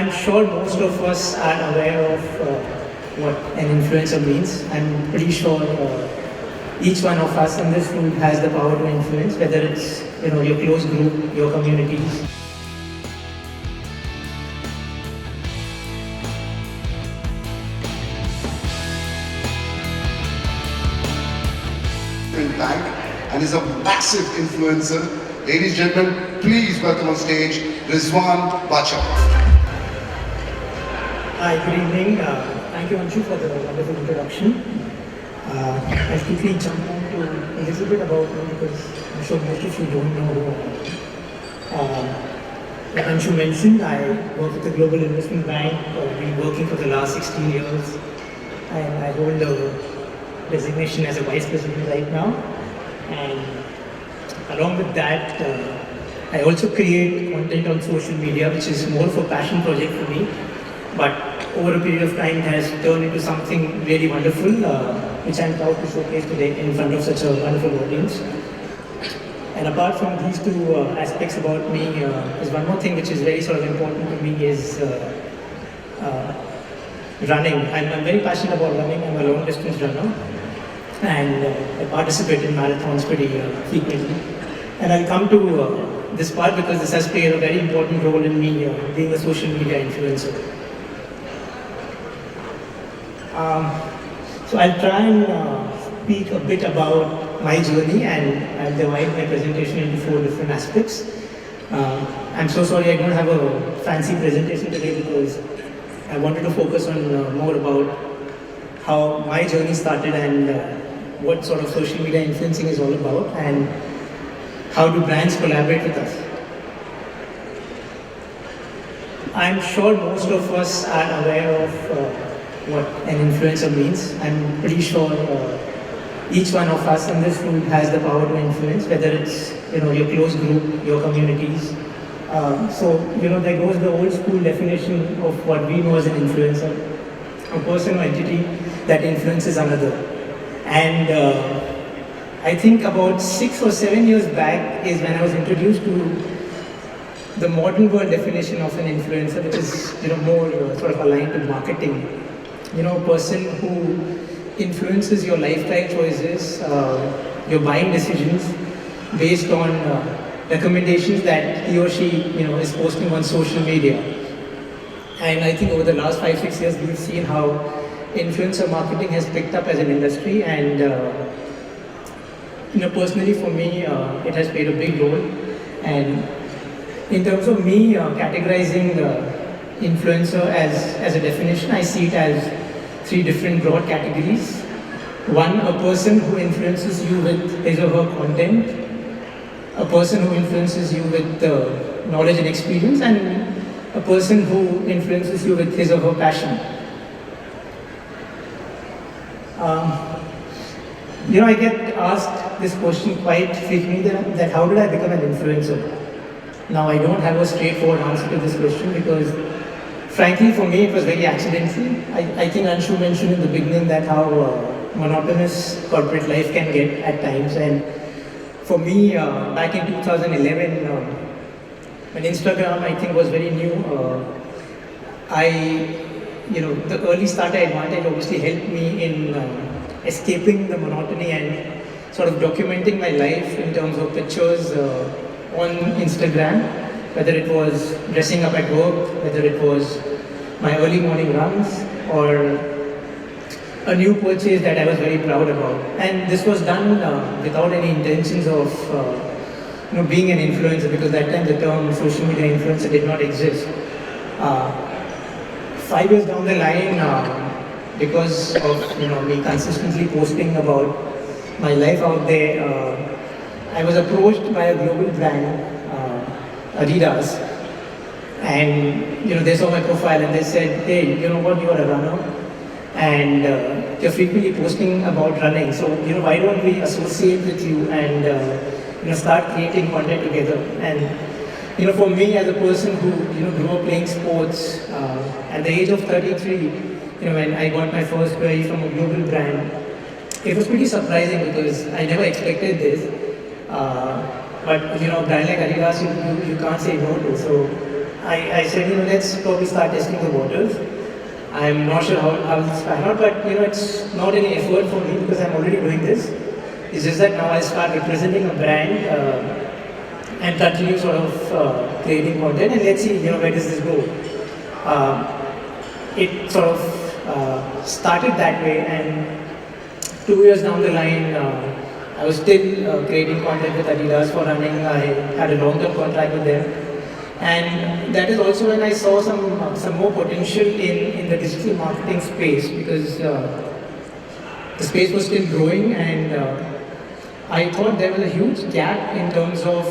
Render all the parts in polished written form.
I'm sure most of us are aware of what an influencer means. I'm pretty sure each one of us in this room has the power to influence, whether it's your close group, your communities. Bank and is a massive influencer. Ladies and gentlemen, please welcome on stage Rizwan Bachav. Hi, good evening. Thank you, Anshu, for the wonderful introduction. I'll quickly jump on to a little bit about me because I'm sure most of you don't know who I am. Like Anshu mentioned, I work at the Global Investment Bank. I've been working for the last 16 years, and I hold a designation as a Vice President right now. And along with that, I also create content on social media, which is more of a passion project for me. But over a period of time, it has turned into something really wonderful, which I'm proud to showcase today in front of such a wonderful audience. And apart from these two aspects about me, there's one more thing which is very sort of important to me is running. I'm very passionate about running. I'm a long distance runner. And I participate in marathons pretty frequently. And I'll come to this part because this has played a very important role in me being a social media influencer. So I'll try and speak a bit about my journey, and I'll divide my presentation into 4 different aspects. I'm so sorry I don't have a fancy presentation today because I wanted to focus on more about how my journey started and what sort of social media influencing is all about and how do brands collaborate with us. I'm sure most of us are aware of what an influencer means. I'm pretty sure each one of us in this room has the power to influence, whether it's your close group, your communities. So there goes the old school definition of what we know as an influencer, a person or entity that influences another. And I think about 6 or 7 years back is when I was introduced to the modern world definition of an influencer, which is more sort of aligned to marketing. A person who influences your lifestyle choices, your buying decisions based on recommendations that he or she is posting on social media. And I think over the last 5-6 years we've seen how influencer marketing has picked up as an industry, and personally for me it has played a big role. And in terms of me categorizing influencer as a definition, I see it as 3 different broad categories. One, a person who influences you with his or her content, a person who influences you with knowledge and experience, and a person who influences you with his or her passion. I get asked this question quite frequently that how did I become an influencer? Now, I don't have a straightforward answer to this question because frankly for me it was very accidental. I think Anshu mentioned in the beginning that how monotonous corporate life can get at times, and for me back in 2011 when Instagram I think was very new, the early starter advantage obviously helped me in escaping the monotony and sort of documenting my life in terms of pictures on Instagram, whether it was dressing up at work, whether it was my early morning runs or a new purchase that I was very proud about. And this was done without any intentions of being an influencer, because that time the term social media influencer did not exist. 5 years down the line, because of me consistently posting about my life out there, I was approached by a global brand, Adidas, and they saw my profile and they said, hey, you know what, you are a runner and you're frequently posting about running, so why don't we associate with you and start creating content together. And for me as a person who grew up playing sports, at the age of 33, when I got my first query from a global brand, it was pretty surprising because I never expected this. But a brand like Adidas, you can't say no to. So I said, let's probably start testing the waters. I'm not sure how it's pan out, but it's not any effort for me because I'm already doing this. It's just that now I'll start representing a brand and continue sort of creating content, and let's see, where does this go. It sort of started that way, and 2 years down the line, I was still creating content with Adidas for running. I had a long-term contract with them. And that is also when I saw some more potential in the digital marketing space, because the space was still growing, and I thought there was a huge gap in terms of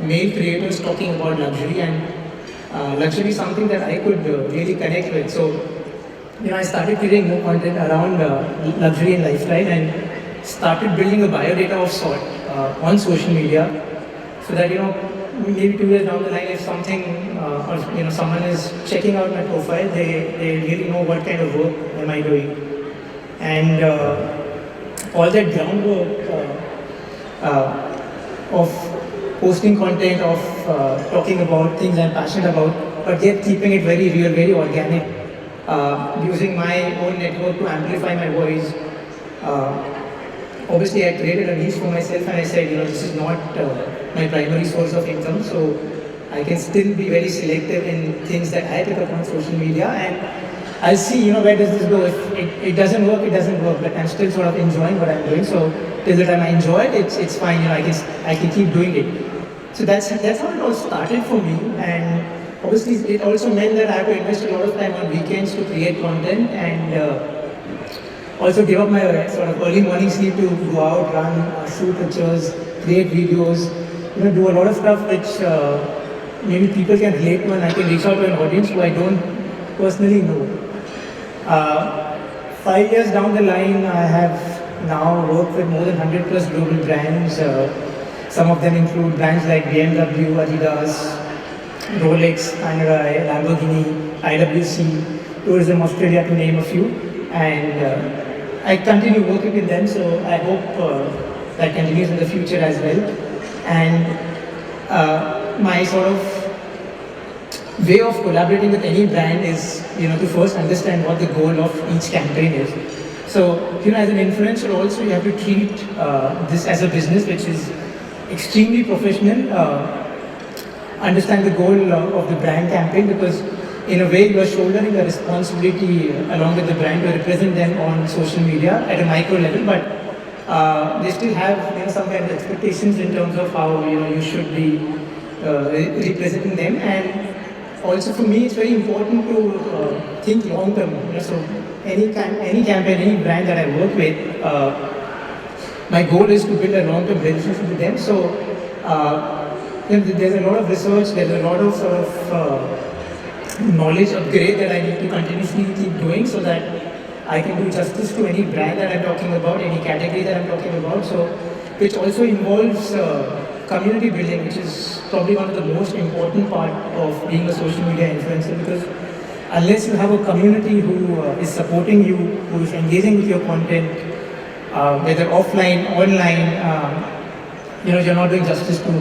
male creators talking about luxury, and luxury is something that I could really connect with. So I started creating more content around luxury and lifestyle, and started building a biodata of sort on social media, so that maybe 2 years down the line, if something or someone is checking out my profile, they really know what kind of work am I doing, and all that groundwork of posting content, of talking about things I'm passionate about, but yet keeping it very real, very organic, using my own network to amplify my voice. Obviously, I created a niche for myself, and I said, this is not my primary source of income, so I can still be very selective in things that I pick up on social media, and I'll see, where does this go. If it doesn't work, it doesn't work, but I'm still sort of enjoying what I'm doing. So till the time I enjoy it, it's fine. I can keep doing it. So that's how it all started for me, and obviously it also meant that I had to invest a lot of time on weekends to create content, and also give up my sort of early morning sleep to go out, run, shoot pictures, create videos, do a lot of stuff which maybe people can relate to, and I can reach out to an audience who I don't personally know. 5 years down the line, I have now worked with more than 100 plus global brands. Some of them include brands like BMW, Adidas, Rolex, Panerai, Lamborghini, IWC, Tourism Australia, to name a few. And I continue working with them, so I hope that continues in the future as well. And my sort of way of collaborating with any brand is, to first understand what the goal of each campaign is. So, as an influencer also, you have to treat this as a business which is extremely professional. Understand the goal of the brand campaign, because in a way you are shouldering the responsibility along with the brand to represent them on social media at a micro level, but they still have some kind of expectations in terms of how you should be representing them. And also for me, it's very important to think long term. So any campaign, any brand that I work with, my goal is to build a long term relationship with them. So there's a lot of research, there's a lot of sort of knowledge upgrade that I need to continuously keep doing, so that I can do justice to any brand that I'm talking about, any category that I'm talking about. So, which also involves community building, which is probably one of the most important part of being a social media influencer, because unless you have a community who is supporting you, who is engaging with your content, whether offline, online, you're not doing justice to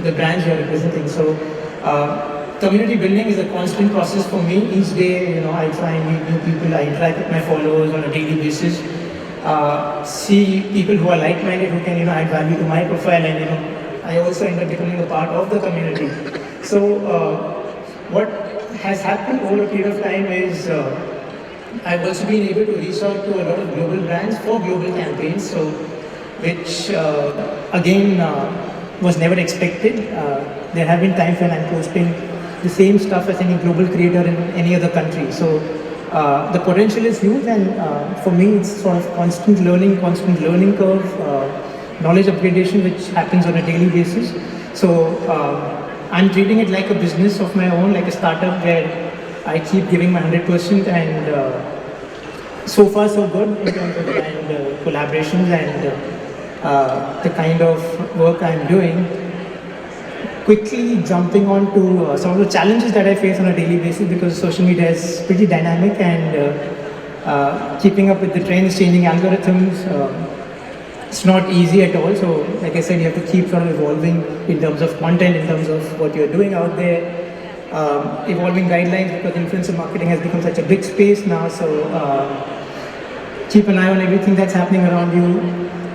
the brands you're representing. So community building is a constant process for me. Each day, I try and meet new people. I interact with my followers on a daily basis. See people who are like-minded, who can add value to my profile, and I also end up becoming a part of the community. So what has happened over a period of time is I've also been able to reach out to a lot of global brands for global campaigns, so which again was never expected. There have been times when I'm posting the same stuff as any global creator in any other country. So the potential is huge, and for me it's sort of constant learning curve, knowledge upgradation which happens on a daily basis. So I'm treating it like a business of my own, like a startup where I keep giving my 100%, and so far so good in terms of brand collaborations and the kind of work I'm doing. Quickly jumping on to some of the challenges that I face on a daily basis, because social media is pretty dynamic, and keeping up with the trends, changing algorithms, it's not easy at all. So like I said, you have to keep sort of evolving in terms of content, in terms of what you're doing out there. evolving guidelines, because influencer marketing has become such a big space now. So keep an eye on everything that's happening around you.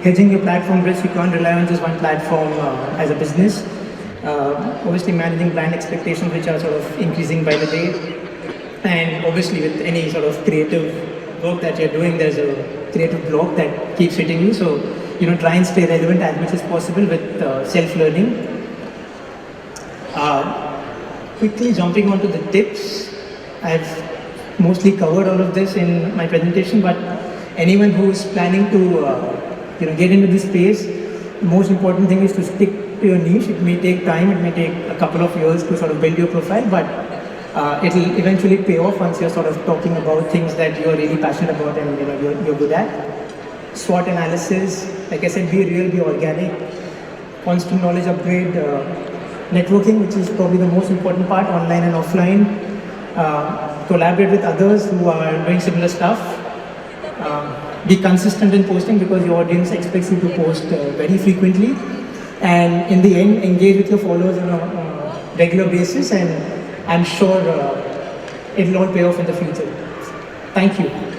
Hedging your platform risk, you can't rely on just one platform as a business. Obviously managing brand expectations, which are sort of increasing by the day. And obviously with any sort of creative work that you're doing, there's a creative block that keeps hitting you. So, try and stay relevant as much as possible with self-learning. Quickly jumping onto the tips, I've mostly covered all of this in my presentation, but anyone who's planning to get into this space, the most important thing is to stick to your niche. It may take time, it may take a couple of years to sort of build your profile, but it'll eventually pay off once you're sort of talking about things that you're really passionate about and you're good at. SWOT analysis, like I said, be real, be organic, constant knowledge upgrade, networking, which is probably the most important part, online and offline. Collaborate with others who are doing similar stuff. Be consistent in posting, because your audience expects you to post very frequently. And in the end, engage with your followers on a regular basis, and I'm sure it'll all pay off in the future. Thank you.